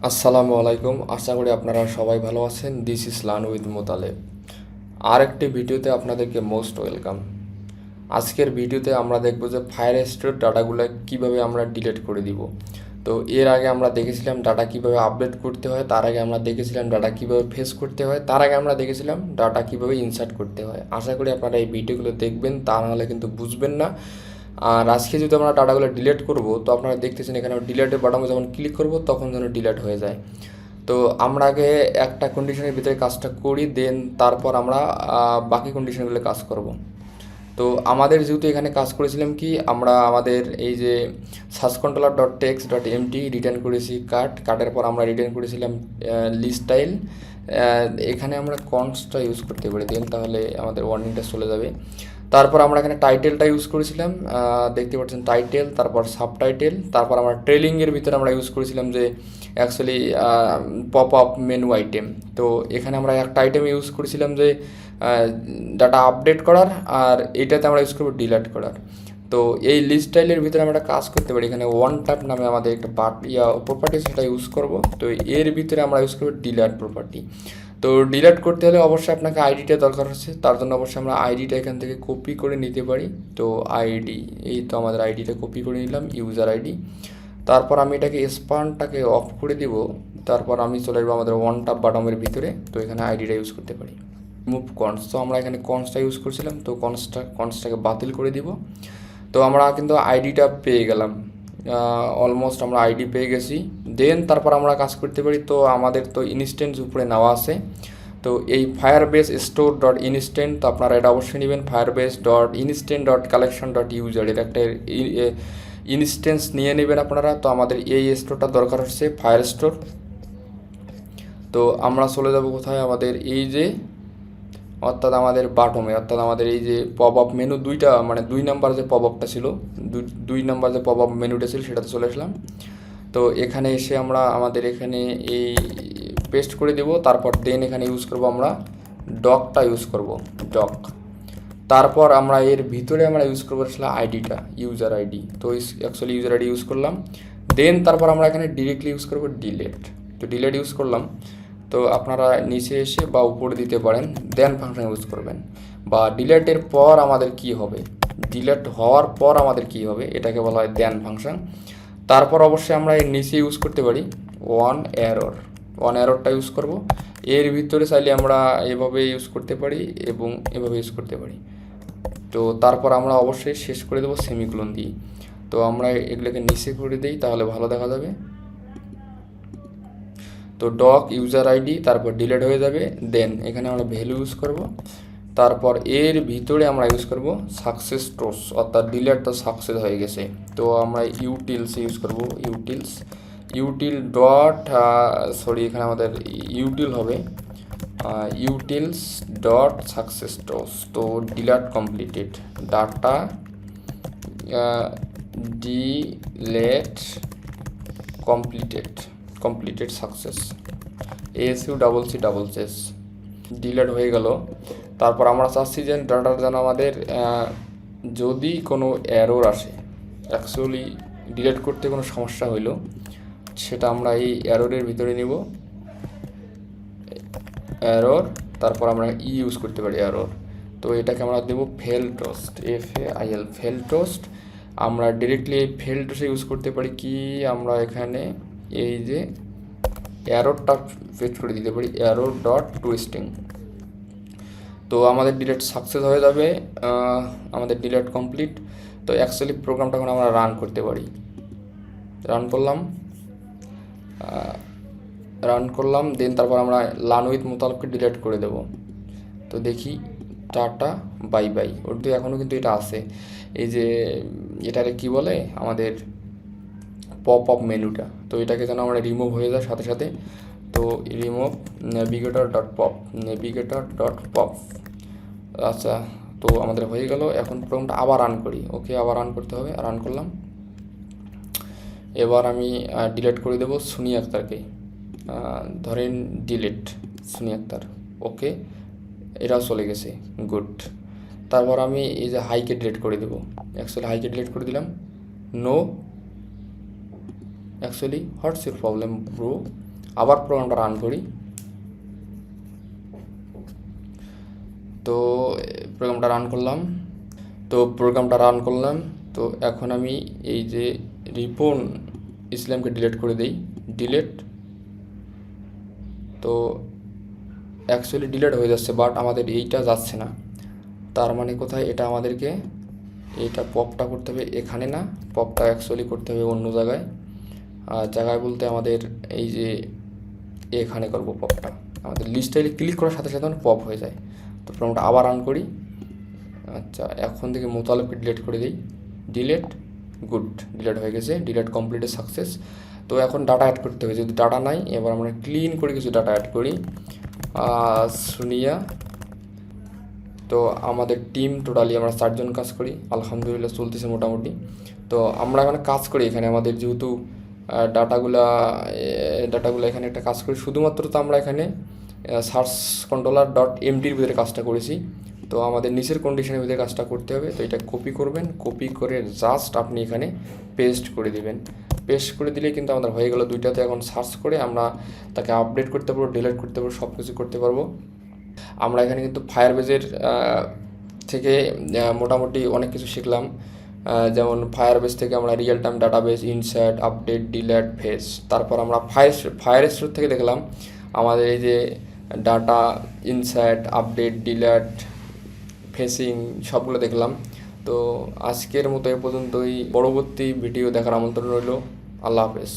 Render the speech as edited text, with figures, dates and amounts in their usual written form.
আসসালামু আলাইকুম, আশা করি আপনারা সবাই ভালো আছেন। This is learn with Motaleb. আর একটি ভিডিওতে আপনাদেরকে মোস্ট ওয়েলকাম। আজকের ভিডিওতে আমরা দেখব যে ফায়ারস্টোর ডাটাগুলো কিভাবে আমরা ডিলিট করে দিব। তো এর আগে আমরা দেখেছিলাম ডাটা কিভাবে আপডেট করতে হয়, তার আগে আমরা দেখেছিলাম ডাটা কিভাবে ফেস করতে হয়, তার আগে আমরা দেখেছিলাম ডাটা কিভাবে ইনসার্ট করতে হয়। আশা করি আপনারা এই ভিডিওগুলো দেখবেন, তা নাহলে কিন্তু বুঝবেন না। আর আজকে যদি আমরা ডাটাগুলো ডিলিট করব, তো আপনারা দেখতেছেন এখানে ডিলিটের বাটনে যখন ক্লিক করব তখন যেন ডিলিট হয়ে যায়। তো আমরা আগে একটা কন্ডিশনের ভিতরে কাজটা করি, দেন তারপর আমরা বাকি কন্ডিশনগুলো কাজ করব। তো আমাদের যেহেতু এখানে কাজ করেছিলাম কি, আমরা আমাদের এই যে search controller dot text dot empty return করেছি কাটের পর আমরা রিটার্ন করেছিলাম লিস্ট স্টাইল। এখানে আমরা কনস্টটা ইউজ করতে পারি, দেন তাহলে আমাদের ওয়ার্নিংটা চলে যাবে। তারপর আমরা এখানে টাইটেলটা ইউজ করেছিলাম, দেখতে পাচ্ছেন টাইটেল, তারপর সাবটাইটেল। তারপর আমরা ট্রেলিংয়ের ভিতরে আমরা ইউজ করেছিলাম যে actually pop up menu item. তো এখানে আমরা একটা আইটেম ইউজ করেছিলাম যে ডাটা আপডেট করার, আর এটাতে আমরা ইউজ করবো ডিলিট করার। তো এই লিস্ট স্টাইলের ভিতরে আমরা একটা কাজ করতে পারি, এখানে ওয়ান ট্যাপ নামে আমাদের একটা প্রপার্টি সেটা ইউজ করব। তো এর ভিতরে আমরা ইউজ করবো ডিলিট প্রপার্টি। তো ডিলিট করতে হলে অবশ্যই আপনাকে আইডিটা দরকার হচ্ছে, তার জন্য অবশ্যই আমরা আইডিটা এখান থেকে কপি করে নিতে পারি। তো আইডি, এই তো আমাদের আইডিটা কপি করে নিলাম, ইউজার আইডি। তারপর আমি এটাকে স্পানটাকে অফ করে দিব। তারপর আমি চলে আসবো আমাদের ওয়ান ট্যাপ বাটমের ভিতরে, তো এখানে আইডিটা ইউজ করতে পারি। মুভ কনস, তো আমরা এখানে কনসটা ইউজ করছিলাম, তো কনসটাকে বাতিল করে দিব। তো আমরা কিন্তু আইডিটা পেয়ে গেলাম, অলমোস্ট আমরা আইডি পেয়ে গেছি। দেন তারপর আমরা কাজ করতে পারি। তো আমাদের তো ইনস্ট্যান্স উপরে নেওয়া আছে, তো এই ফায়ারবেস স্টোর ডট ইনস্ট্যান্ট, তো আপনারা এটা অবশ্যই নেবেন। Firebase dot instant dot collection dot user, এর একটা ইনস্ট্যান্স নিয়ে নেবেন আপনারা। তো আমাদের এই স্টোরটা দরকার হচ্ছে ফায়ার স্টোর। তো আমরা চলে যাব কোথায়, আমাদের এই যে অর্থাৎ আমাদের বাটমে, অর্থাৎ আমাদের এই যে পপ আপ মেনু দুইটা, মানে 2 নাম্বার যে পপ আপটা ছিল, 2 নাম্বার যে পপ আপ মেনুটা ছিল সেটাতে চলে আসলাম। তো এখানে এসে আমরা আমাদের এখানে এই পেস্ট করে দেব। তারপর দেন এখানে ইউজ করব আমরা ডকটা ইউজ করব, ডক। তারপর আমরা এর ভিতরে আমরা ইউজ করবো আসলে আইডিটা, ইউজার আইডি। তো অ্যাকচুয়ালি ইউজার আইডি ইউজ করলাম। দেন তারপর আমরা এখানে ডিরেক্টলি ইউজ করবো ডিলেট। তো ডিলেট ইউজ করলাম। তো আপনারা নিচে এসে বা উপরে দিতে পারেন, দেন ফাংশন ইউজ করবেন। বা ডিলেটের পর আমাদের কি হবে, ডিলেট হওয়ার পর আমাদের কি হবে, এটাকে বলা হয় দেন ফাংশন। তারপর অবশ্যই আমরা এর নিচে ইউজ করতে পারি ওয়ান এররটা ইউজ করব। এর ভিতরে চাইলে আমরা এভাবে ইউজ করতে পারি এবং এভাবে ইউজ করতে পারি। তো তারপর আমরা অবশ্যই শেষ করে দেবো সেমিকোলন দিয়ে। তো আমরা এগুলোকে নিচে করে দিই, তাহলে ভালো দেখা যাবে। তো ডক ইউজার আইডি, তারপর ডিলিট হয়ে যাবে। দেন এখানে আমরা ভ্যালু ইউজ করব। তারপর এর ভিতরে আমরা ইউজ করব সাকসেস টোস, অর্থাৎ ডিলিট তো সাকসেস হয়ে গেছে। তো আমরা ইউটিলস ইউজ করব, ইউটিল ডট সরি, এখানে আমাদের ইউটিল হবে ইউটিলস ডট সাকসেস টোস। তো delete completed, data delete completed success, ASU CC delete হয়ে গেল। তারপর আমরা চাচ্ছি যে ডাটার যেন আমাদের যদি কোনো এরর আসে, অ্যাকচুয়ালি ডিলেট করতে কোনো সমস্যা হইলো, সেটা আমরা এই এররের ভিতরে নিব, এরর। তারপর আমরা ইউজ করতে পারি এরর। তো এটাকে আমরা দেবো fail toast, FAIL fail toast. আমরা ডিরেক্টলি এই ফেল টোস্টে ইউজ করতে পারি কি, আমরা এখানে এই যে এররটা পেস্ট করে দিতে পারি, এরর ডট টুইস্টিং। তো আমাদের ডিলেট সাকসেস হয়ে যাবে, আমাদের ডিলেট কমপ্লিট। তো অ্যাকচুয়ালি প্রোগ্রামটা এখন আমরা রান করতে পারি। রান করলাম, দেন তারপর আমরা লার্ন উইথ মোতালেবকে ডিলিট করে দেব। তো দেখি টাটা বাই বাই, ওর তো এখনও কিন্তু এটা আছে, এই যে এটারে কি বলে আমাদের পপ আপ মেনুটা। তো এটাকে যেন আমরা রিমুভ হয়ে যায় সাথে সাথে। তো রিমুভ নেভিগেটর ডট পপ। আচ্ছা, তো আমাদের হয়ে গেল। এখন প্রোগ্রামটা আবার রান করি। ওকে, আবার রান করতে হবে, রান করলাম। এবার আমি ডিলিট করে দেবো সুনি আক্তারকে, ধরেন ডিলিট সুনি আক্তার। ওকে, এটাও চলে গেছে, গুড। তারপর আমি এই যে হাইকে ডিলিট করে দেবো, অ্যাকচুয়ালি হাইকে ডিলিট করে দিলাম। No, actually what's your problem bro, আবার প্রোগ্রামটা রান করি। তো প্রোগ্রামটা রান করলাম। তো এখন আমি এই যে রিপন ইসলামকে ডিলিট করে দেই, ডিলিট। তো অ্যাকচুয়ালি ডিলিট হয়ে যাচ্ছে, বাট আমাদের এইটা যাচ্ছে না। তার মানে কোথায়, এটা আমাদেরকে এইটা পপটা করতে হবে এখানে না, পপটা অ্যাকচুয়ালি করতে হবে অন্য জায়গায়। জায়গায় বলতে আমাদের এই যে এখানে করব পপটা। আমাদের লিস্টে ক্লিক করার সাথে সাথে পপ হয়ে যায়। তো প্রোগ্রামটা আবার রান করি। আচ্ছা, এখন থেকে মোতালেবকে ডিলিট করে দিই, ডিলিট, গুড, ডিলিট হয়ে গেছে, ডিলিট কমপ্লিটেড সাকসেস। তো এখন ডাটা অ্যাড করতে হবে, যদি ডাটা নাই এবার আমরা ক্লিন করে কিছু ডাটা অ্যাড করি। সুনিয়া, তো আমাদের টিম টোটালি আমরা 4 জন কাজ করি, আলহামদুলিল্লাহ চলতেছে মোটামুটি। তো আমরা এখানে কাজ করি, এখানে আমাদের যেহেতু ডাটাগুলো এখানে একটা কাজ করি, শুধুমাত্র তো আমরা এখানে সার্চ কন্ট্রোলার ডট এমটির ভিতরে কাজটা করেছি। তো আমাদের নিচের কন্ডিশনের ভিতরে কাজটা করতে হবে। তো এটা কপি করবেন, কপি করে জাস্ট আপনি এখানে পেস্ট করে দিবেন। পেস্ট করে দিলেই কিন্তু আমাদের হয়ে গেল। দুইটাতে এখন সার্চ করে আমরা তাকে আপডেট করতে পারবো, ডিলিট করতে পারবো, সব কিছু করতে পারবো। আমরা এখানে কিন্তু ফায়ারবেজের থেকে মোটামুটি অনেক কিছু শিখলাম। যেমন ফায়ারবেস থেকে আমরা real time database, insert, update, delete, face. তারপর আমরা ফায়ারস্টোর থেকে দেখলাম আমাদের এই যে data, insert, update, delete, facing সবগুলো দেখলাম। তো আজকের মতো এ পর্যন্তই। পরবর্তী ভিডিও দেখার আমন্ত্রণ রইল। আল্লাহ হাফেজ।